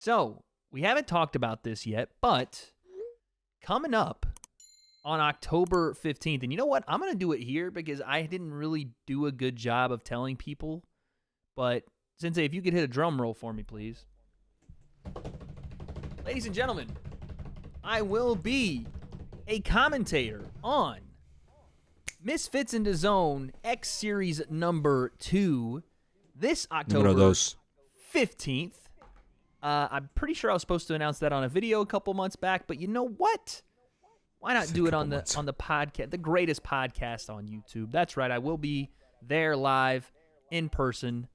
So, we haven't talked about this yet, but coming up on October 15th, and you know what? I'm going to do it here because I didn't really do a good job of telling people. But, Sensei, if you could hit a drum roll for me, please. Ladies and gentlemen, I will be a commentator on Misfits in the Zone X Series number 2 this October 15th. I'm pretty sure I was supposed to announce that on a video a couple months back, but you know what? Why not do it on the podcast, the greatest podcast on YouTube? That's right. I will be there live in person.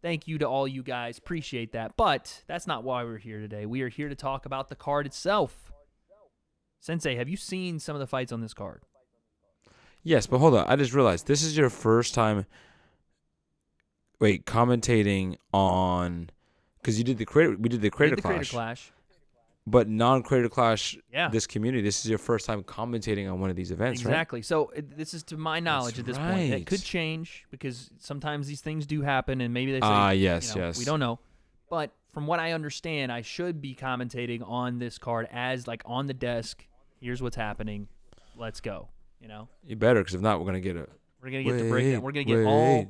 Thank you to all you guys. Appreciate that. But that's not why we're here today. We are here to talk about the card itself. Sensei, have you seen some of the fights on this card? Yes, but hold on. I just realized this is your first time commentating on, because we did the Creator Clash. But non-Creator Clash, this community, this is your first time commentating on one of these events, right? Exactly. So this is to my knowledge at this point. That could change because sometimes these things do happen, and maybe they say, yes. We don't know. But from what I understand, I should be commentating on this card as like on the desk. Here's what's happening. Let's go. You better, because if not, we're gonna get the breakdown. We're gonna get all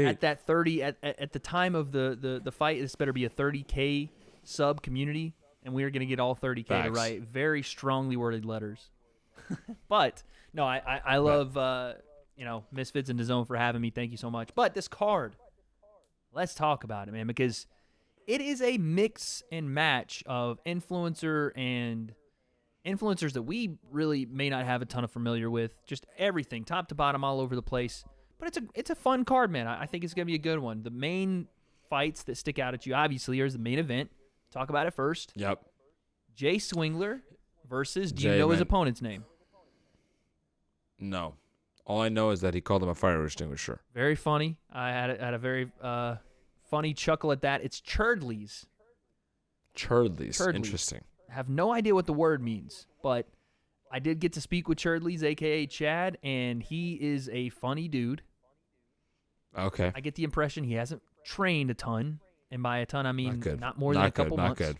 at that 30 at the time of the fight. This better be a 30K sub community. And we are going to get all 30K to write very strongly worded letters. But, no, I love, Misfits in the Zone for having me. Thank you so much. But this card, let's talk about it, man, because it is a mix and match of influencers that we really may not have a ton of familiar with. Just everything, top to bottom, all over the place. But it's a fun card, man. I think it's going to be a good one. The main fights that stick out at you, obviously, is the main event. Talk about it first. Yep. Jay Swingler versus, do you know his opponent's name? No. All I know is that he called him a fire extinguisher. Very funny. I had a very funny chuckle at that. It's Churdleys. Churdleys. Interesting. I have no idea what the word means, but I did get to speak with Churdleys, a.k.a. Chad, and he is a funny dude. Okay. I get the impression he hasn't trained a ton. And by a ton, I mean not more than a couple months. Not good.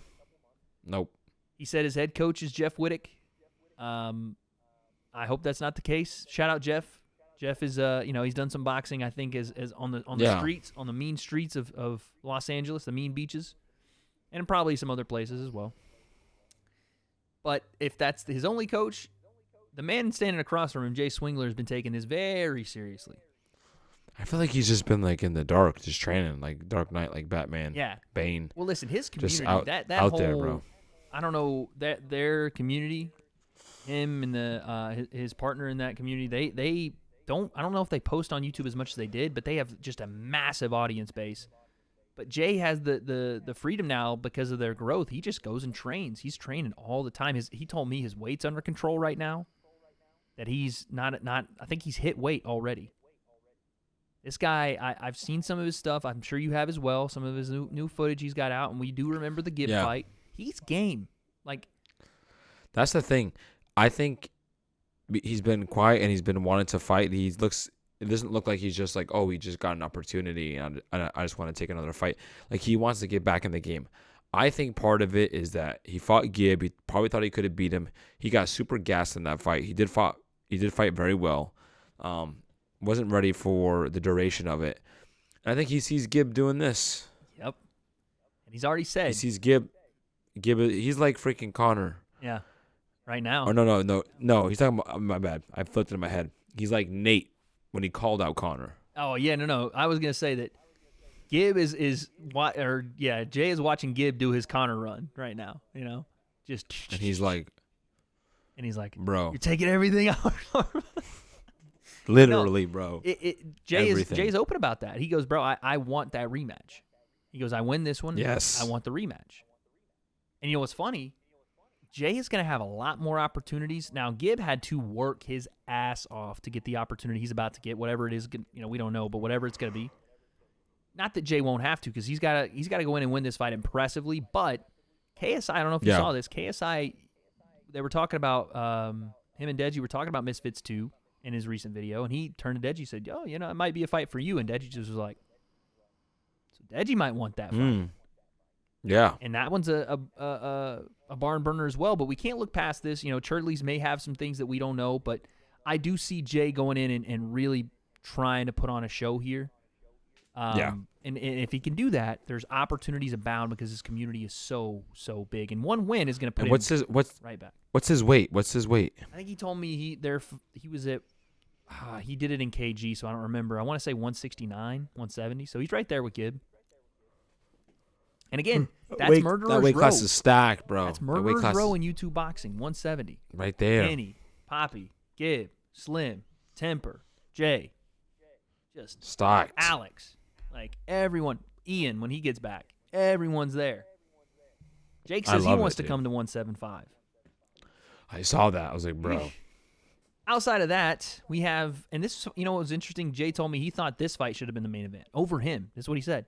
Nope. He said his head coach is Jeff Wittick. I hope that's not the case. Shout out Jeff. Jeff is, he's done some boxing. I think as on the streets, on the mean streets of Los Angeles, the mean beaches, and probably some other places as well. But if that's his only coach, the man standing across from him, Jay Swingler, has been taking this very seriously. I feel like he's just been like in the dark, just training, like Dark Knight, like Batman. Yeah. Bane. Well, listen, his community, just out whole, there, bro. I don't know, that their community, him and his partner in that community, they don't. I don't know if they post on YouTube as much as they did, but they have just a massive audience base. But Jay has the freedom now because of their growth. He just goes and trains. He's training all the time. He told me his weight's under control right now. That he's not. I think he's hit weight already. This guy, I've seen some of his stuff. I'm sure you have as well. Some of his new footage he's got out, and we do remember the Gibb fight. He's game. That's the thing. I think he's been quiet and he's been wanting to fight. It doesn't look like he's just like, oh, he just got an opportunity and I just want to take another fight. Like, he wants to get back in the game. I think part of it is that he fought Gibb. He probably thought he could have beat him. He got super gassed in that fight. He did fight very well. Wasn't ready for the duration of it. And I think he sees Gibb doing this. Yep. And he's already said. He sees Gibb. He's like freaking Connor. Yeah. Right now. Or no. He's talking about, my bad. I flipped it in my head. He's like Nate when he called out Connor. Oh, yeah, no. I was going to say that Gibb Jay is watching Gibb do his Connor run right now, Just. And he's like, bro, you're taking everything out. Literally, bro. Jay's open about that. He goes, bro, I want that rematch. He goes, I win this one. Yes. I want the rematch. And you know what's funny? Jay is going to have a lot more opportunities. Now, Gibb had to work his ass off to get the opportunity he's about to get, whatever it is. We don't know, but whatever it's going to be. Not that Jay won't have to, because he's got to go in and win this fight impressively. But KSI, I don't know if you saw this. KSI, they were talking about him and Deji were talking about Misfits 2. In his recent video, and he turned to Deji and said, it might be a fight for you. And Deji just was like, so Deji might want that fight. Yeah. And that one's a barn burner as well. But we can't look past this. Churdley's may have some things that we don't know, but I do see Jay going in and really trying to put on a show here. Yeah. And if he can do that, there's opportunities abound because his community is so big. And one win is going to put him right back. What's his weight? I think he told me he was at he did it in kg, so I don't remember. I want to say 169, 170. So he's right there with Gibb. And again, that's Murderer's Row. That weight class is stacked, bro. That's Murderer's Row in YouTube boxing, 170. Right there. Kenny, Poppy, Gibb, Slim, Temper, Jay, just stacked. Alex, like everyone. Ian, when he gets back, everyone's there. Jake says he wants to come to 175. I saw that. I was like, bro. Outside of that, we have, and this, what was interesting, Jay told me he thought this fight should have been the main event over him. This is what he said.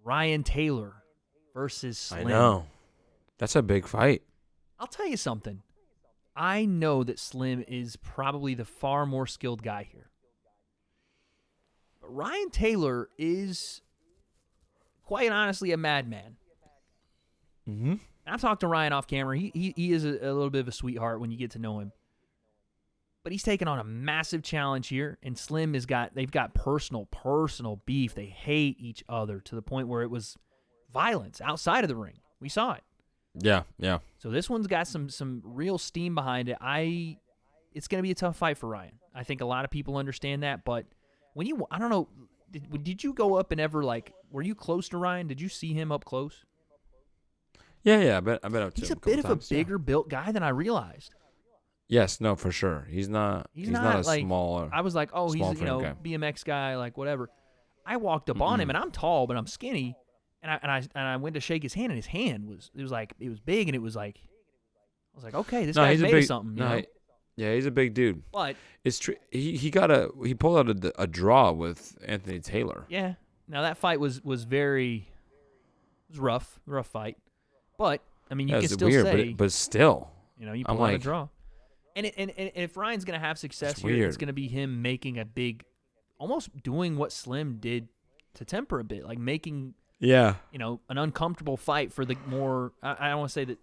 Ryan Taylor versus Slim. I know. That's a big fight. I'll tell you something. I know that Slim is probably the far more skilled guy here. But Ryan Taylor is, quite honestly, a madman. Mm-hmm. I've talked to Ryan off camera. He is a little bit of a sweetheart when you get to know him. But he's taken on a massive challenge here, and Slim they've got personal beef. They hate each other to the point where it was violence outside of the ring. We saw it. Yeah. So this one's got some real steam behind it. It's going to be a tough fight for Ryan. I think a lot of people understand that, but I don't know, did you go up and ever, were you close to Ryan? Did you see him up close? Yeah, I've been up to He's him a bit of times, a bigger built guy than I realized. Yes, no, for sure. He's not a smaller. I was like, oh, he's guy. BMX guy, whatever. I walked up on him, and I'm tall, but I'm skinny, and I went to shake his hand, and his hand was big, and it was like, I was like, okay, this guy's made of something. Yeah, he's a big dude. But it's true. He pulled out a draw with Anthony Taylor. Yeah. Now that fight was rough fight, but I mean you can still say, but still, you pull out a draw. And if Ryan's going to have success here, it's going to be him making a big, almost doing what Slim did to Temper a bit, like making, an uncomfortable fight for the more, I don't want to say that,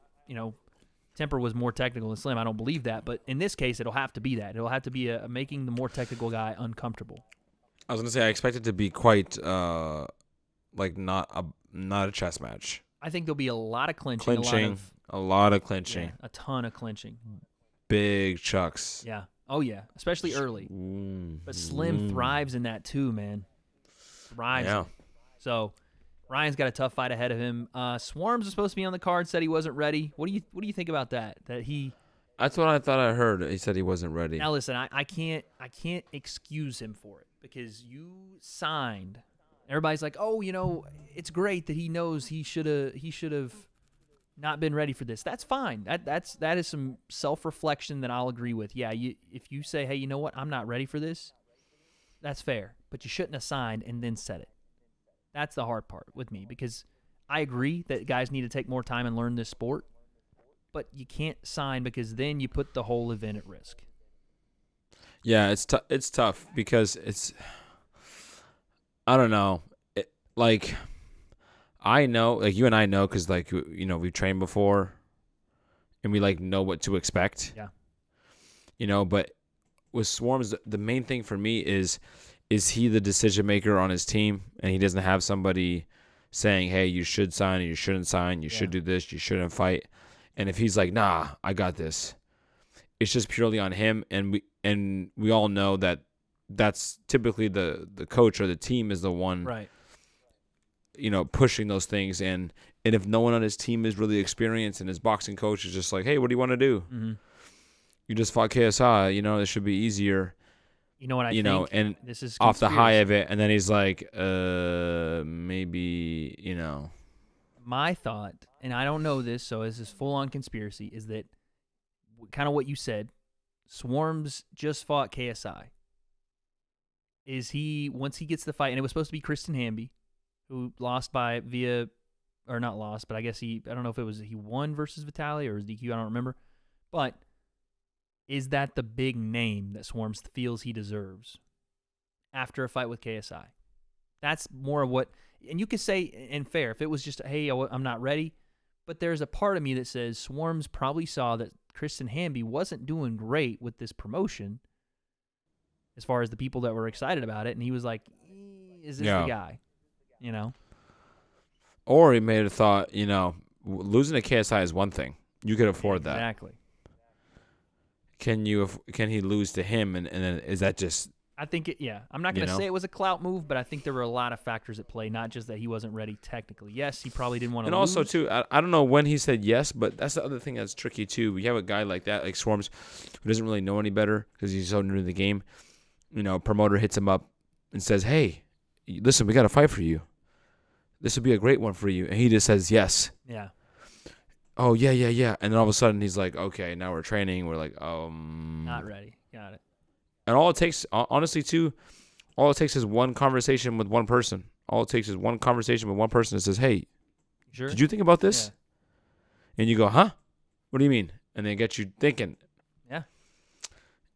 Temper was more technical than Slim. I don't believe that. But in this case, it'll have to be that. It'll have to be making the more technical guy uncomfortable. I was going to say, I expect it to be quite, not a chess match. I think there'll be a lot of clinching. A lot of clinching. Yeah, a ton of clinching. Big chucks. Yeah. Oh, yeah. Especially early. But Slim thrives in that too, man. Thrives. Yeah. So Ryan's got a tough fight ahead of him. Swarms was supposed to be on the card, said he wasn't ready. What do you think about that? That's what I thought I heard. He said he wasn't ready. Now listen, I can't excuse him for it because you signed. Everybody's like, oh, it's great that he knows he should have not been ready for this. That's fine. That is some self-reflection that I'll agree with. Yeah, if you say, hey, you know what, I'm not ready for this, that's fair. But you shouldn't have signed and then said it. That's the hard part with me because I agree that guys need to take more time and learn this sport, but you can't sign because then you put the whole event at risk. Yeah, it's tough because I don't know. I know, you and I know because, we've trained before and we, know what to expect. Yeah. But with Swarms, the main thing for me is he the decision maker on his team and he doesn't have somebody saying, hey, you should sign, you shouldn't sign, you should do this, you shouldn't fight. And if he's like, nah, I got this, it's just purely on him. And we all know that that's typically the coach or the team is the one, right, pushing those things. And if no one on his team is really experienced and his boxing coach is just like, hey, what do you want to do? Mm-hmm. You just fought KSI, this should be easier. You know what I think? And this is off the high of it. And then he's like, maybe, My thought, and I don't know this, so this is full-on conspiracy, is that kind of what you said, Swarms just fought KSI. Once he gets the fight, and it was supposed to be Kristen Hamby, who lost not lost, but I guess I don't know if it was he won versus Vitaly or was DQ, I don't remember. But is that the big name that Swarms feels he deserves after a fight with KSI? That's more of what, And you could say, and fair, if it was just, hey, I'm not ready. But there's a part of me that says Swarms probably saw that Kristen Hamby wasn't doing great with this promotion as far as the people that were excited about it. And he was like, is this the guy? You know? Or he may have thought, losing to KSI is one thing. You could afford that. Exactly. Can he lose to him? And then is that just... I think I'm not going to say it was a clout move, but I think there were a lot of factors at play, not just that he wasn't ready technically. Yes, he probably didn't want to lose. And also, too, I don't know when he said yes, but that's the other thing that's tricky, too. You have a guy like that, like Swarms, who doesn't really know any better because he's so new to the game. Promoter hits him up and says, hey, listen, we got a fight for you. This would be a great one for you. And he just says yes. Yeah. Oh, yeah. And then all of a sudden, he's like, okay, now we're training. We're like, not ready. Got it. And all it takes, honestly, too, is one conversation with one person. All it takes is one conversation with one person that says, hey, sure? Did you think about this? Yeah. And you go, huh? What do you mean? And they get you thinking. Yeah.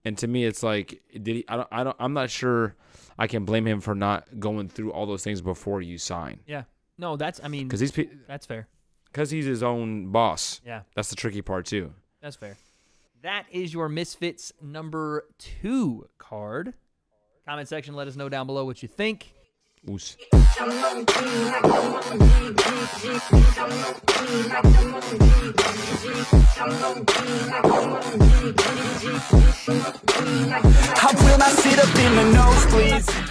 And to me, it's like, did he? I'm not sure I can blame him for not going through all those things before you sign. Yeah. No, that's fair. Because he's his own boss. Yeah. That's the tricky part, too. That's fair. That is your Misfits number 2 card. Comment section, let us know down below what you think. Oos. How will I sit up in the nosebleeds?